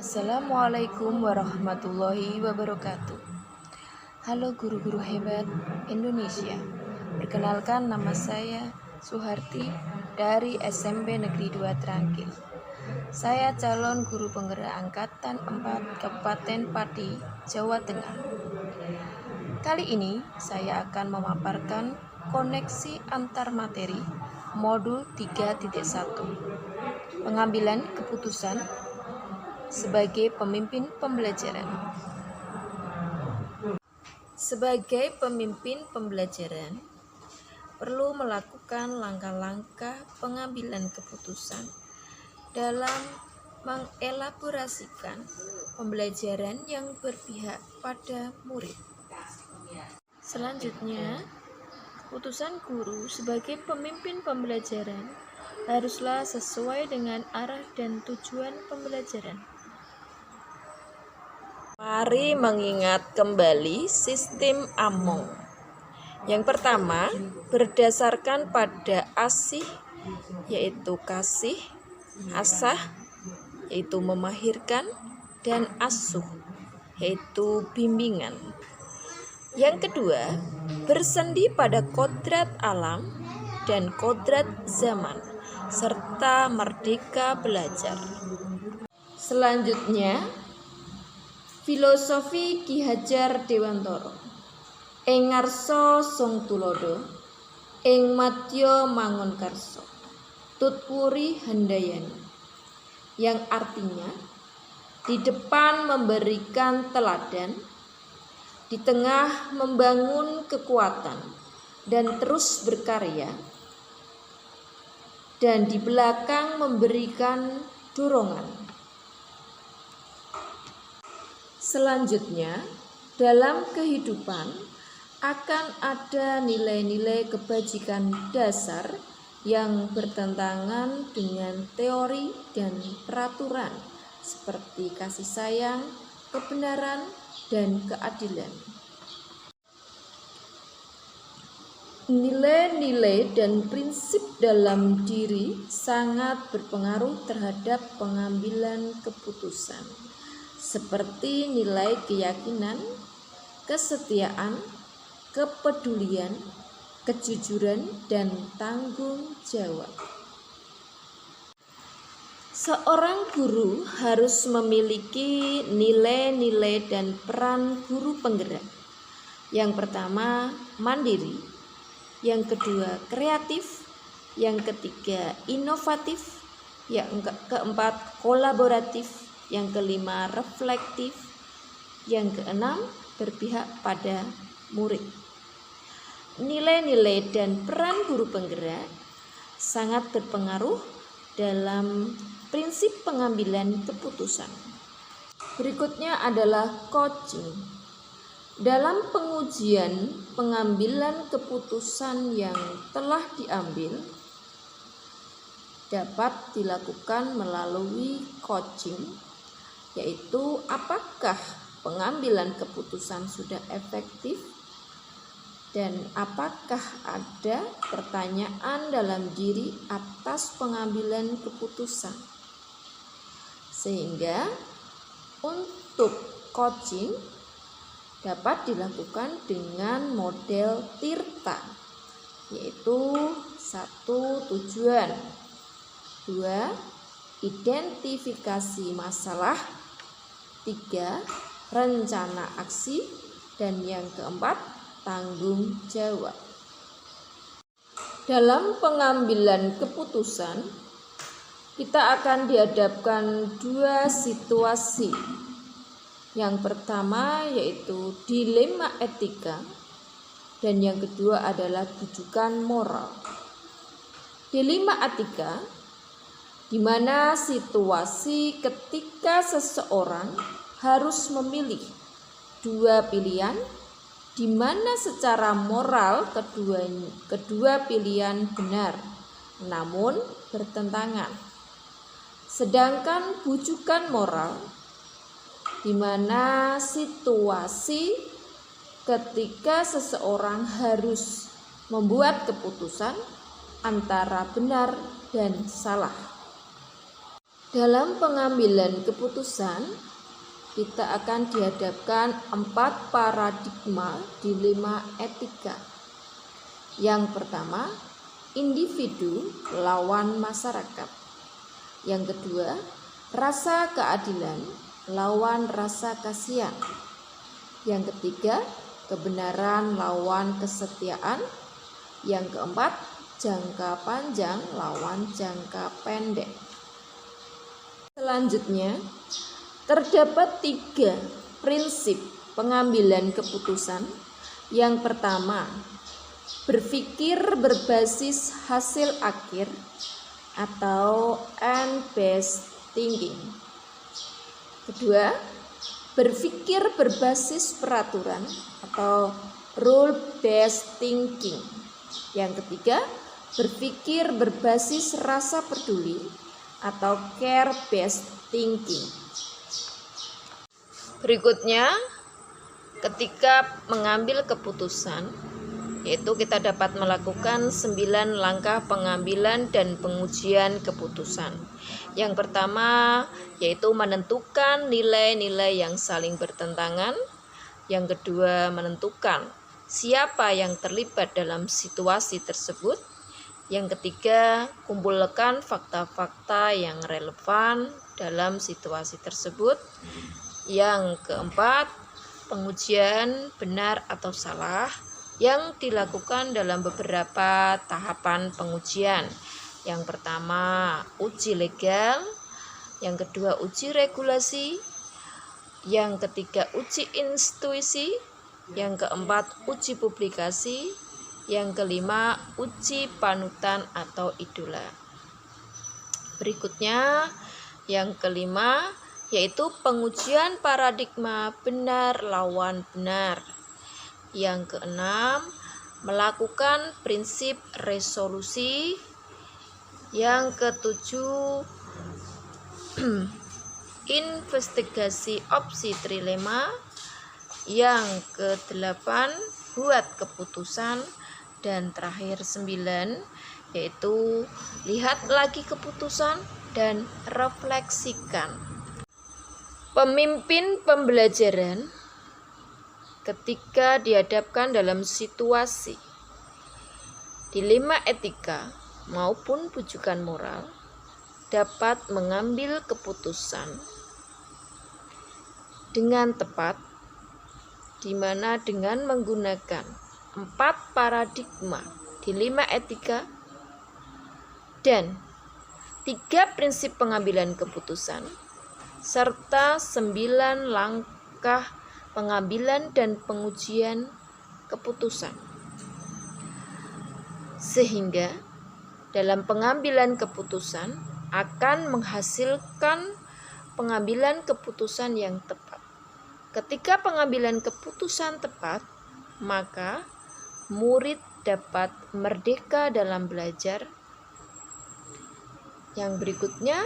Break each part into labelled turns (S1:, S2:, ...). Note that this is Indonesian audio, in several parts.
S1: Assalamualaikum warahmatullahi wabarakatuh. Halo guru-guru hebat Indonesia. Perkenalkan, nama saya Suharti dari SMP Negeri 2 Trangkil. Saya calon guru penggerak angkatan 4 Kabupaten Pati, Jawa Tengah. Kali ini saya akan memaparkan koneksi antar materi modul 3.1. Pengambilan keputusan sebagai pemimpin pembelajaran. Sebagai pemimpin pembelajaran, perlu melakukan langkah-langkah pengambilan keputusan dalam mengelaborasikan pembelajaran yang berpihak pada murid. Selanjutnya, keputusan guru sebagai pemimpin pembelajaran haruslah sesuai dengan arah dan tujuan pembelajaran. Mari mengingat kembali sistem AMONG. Yang pertama, berdasarkan pada ASIH, yaitu kasih, asah, yaitu memahirkan, dan asuh, yaitu bimbingan. Yang kedua, bersendi pada kodrat alam dan kodrat zaman, serta merdeka belajar. Selanjutnya, filosofi Ki Hajar Dewantara. Ing ngarsa sung tulodo, ing madya mangun karsa, tutwuri handayani. Yang artinya, di depan memberikan teladan, di tengah membangun kekuatan dan terus berkarya, dan di belakang memberikan dorongan. Selanjutnya, dalam kehidupan akan ada nilai-nilai kebajikan dasar yang bertentangan dengan teori dan peraturan seperti kasih sayang, kebenaran, dan keadilan. Nilai-nilai dan prinsip dalam diri sangat berpengaruh terhadap pengambilan keputusan, seperti nilai keyakinan, kesetiaan, kepedulian, kejujuran, dan tanggung jawab. Seorang guru harus memiliki nilai-nilai dan peran guru penggerak. Yang pertama, mandiri. Yang kedua, kreatif. Yang ketiga, inovatif. Yang keempat, kolaboratif. Yang kelima, reflektif. Yang keenam, berpihak pada murid. Nilai-nilai dan peran guru penggerak sangat berpengaruh dalam prinsip pengambilan keputusan. Berikutnya adalah coaching. Dalam pengujian pengambilan keputusan yang telah diambil dapat dilakukan melalui coaching, yaitu apakah pengambilan keputusan sudah efektif dan apakah ada pertanyaan dalam diri atas pengambilan keputusan. Sehingga untuk coaching dapat dilakukan dengan model TIRTA, yaitu 1. Tujuan, 2. Identifikasi masalah, 3. Rencana aksi, dan yang keempat, tanggung jawab. Dalam pengambilan keputusan, kita akan dihadapkan dua situasi. Yang pertama yaitu dilema etika, dan yang kedua adalah rujukan moral. Dilema etika, di mana situasi ketika seseorang harus memilih dua pilihan, di mana secara moral kedua pilihan benar, namun bertentangan. Sedangkan bujukan moral, di mana situasi ketika seseorang harus membuat keputusan antara benar dan salah. Dalam pengambilan keputusan, kita akan dihadapkan 4 paradigma dilema etika. Yang pertama, individu lawan masyarakat. Yang kedua, rasa keadilan lawan rasa kasihan. Yang ketiga, kebenaran lawan kesetiaan. Yang keempat, jangka panjang lawan jangka pendek. Selanjutnya, terdapat 3 prinsip pengambilan keputusan. Yang pertama, berpikir berbasis hasil akhir atau end-based thinking. Kedua, berpikir berbasis peraturan atau rule-based thinking. Yang ketiga, berpikir berbasis rasa peduli atau care-based thinking. Berikutnya, ketika mengambil keputusan, yaitu kita dapat melakukan 9 langkah pengambilan dan pengujian keputusan. Yang pertama, yaitu menentukan nilai-nilai yang saling bertentangan. Yang kedua, menentukan siapa yang terlibat dalam situasi tersebut. Yang ketiga, kumpulkan fakta-fakta yang relevan dalam situasi tersebut. Yang keempat, pengujian benar atau salah yang dilakukan dalam beberapa tahapan pengujian. Yang pertama, uji legal. Yang kedua, uji regulasi. Yang ketiga, uji intuisi. Yang keempat, uji publikasi. Yang kelima, uji panutan atau idola. Berikutnya, yang kelima, yaitu pengujian paradigma benar lawan benar. Yang keenam, melakukan prinsip resolusi. Yang ketujuh, investigasi opsi trilema. Yang kedelapan, buat keputusan. Dan terakhir 9, yaitu lihat lagi keputusan dan refleksikan. Pemimpin pembelajaran ketika dihadapkan dalam situasi dilema etika maupun bujukan moral dapat mengambil keputusan dengan tepat, di mana dengan menggunakan 4 paradigma dilema etika dan 3 prinsip pengambilan keputusan serta 9 langkah pengambilan dan pengujian keputusan. Sehingga dalam pengambilan keputusan akan menghasilkan pengambilan keputusan yang tepat. Ketika pengambilan keputusan tepat, maka murid dapat merdeka dalam belajar. Yang berikutnya,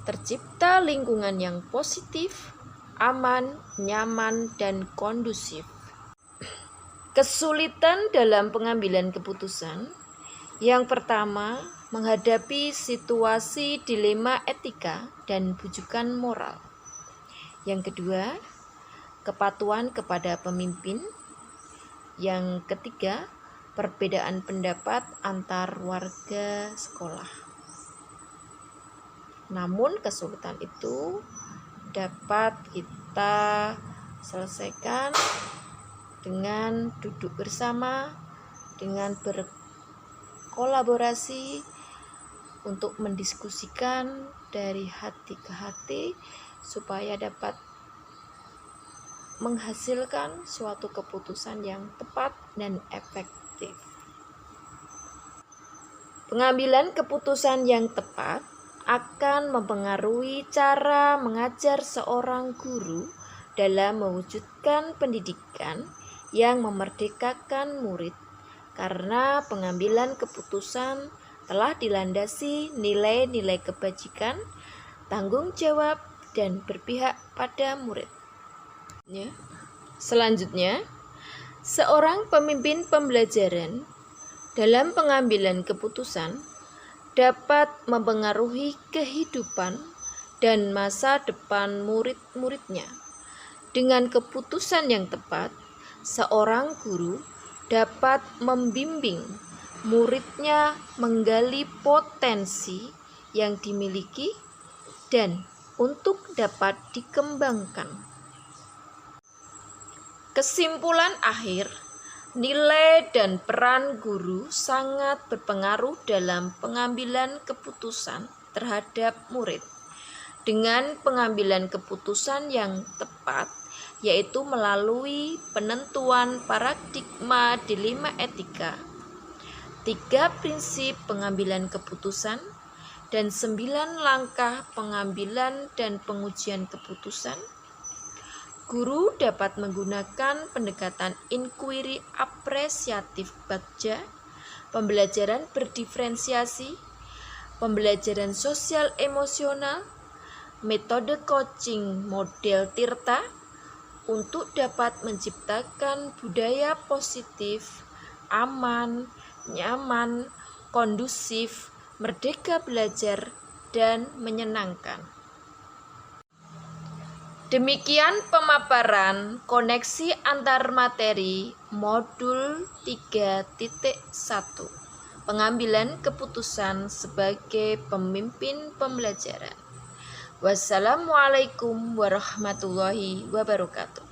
S1: tercipta lingkungan yang positif, aman, nyaman, dan kondusif. Kesulitan dalam pengambilan keputusan. Yang pertama, menghadapi situasi dilema etika dan bujukan moral. Yang kedua, kepatuhan kepada pemimpin. Yang ketiga, perbedaan pendapat antar warga sekolah. Namun kesulitan itu dapat kita selesaikan dengan duduk bersama, dengan berkolaborasi untuk mendiskusikan dari hati ke hati supaya dapat menghasilkan suatu keputusan yang tepat dan efektif. Pengambilan keputusan yang tepat akan mempengaruhi cara mengajar seorang guru dalam mewujudkan pendidikan yang memerdekakan murid, karena pengambilan keputusan telah dilandasi nilai-nilai kebajikan, tanggung jawab, dan berpihak pada murid. Selanjutnya, seorang pemimpin pembelajaran dalam pengambilan keputusan dapat mempengaruhi kehidupan dan masa depan murid-muridnya. Dengan keputusan yang tepat, seorang guru dapat membimbing muridnya menggali potensi yang dimiliki dan untuk dapat dikembangkan. Kesimpulan akhir, nilai dan peran guru sangat berpengaruh dalam pengambilan keputusan terhadap murid. Dengan pengambilan keputusan yang tepat, yaitu melalui penentuan paradigma dilema etika, 3 prinsip pengambilan keputusan, dan 9 langkah pengambilan dan pengujian keputusan, guru dapat menggunakan pendekatan inquiry apresiatif Bagja, pembelajaran berdiferensiasi, pembelajaran sosial emosional, metode coaching model Tirta untuk dapat menciptakan budaya positif, aman, nyaman, kondusif, merdeka belajar, dan menyenangkan. Demikian pemaparan koneksi antar materi modul 3.1, pengambilan keputusan sebagai pemimpin pembelajaran. Wassalamualaikum warahmatullahi wabarakatuh.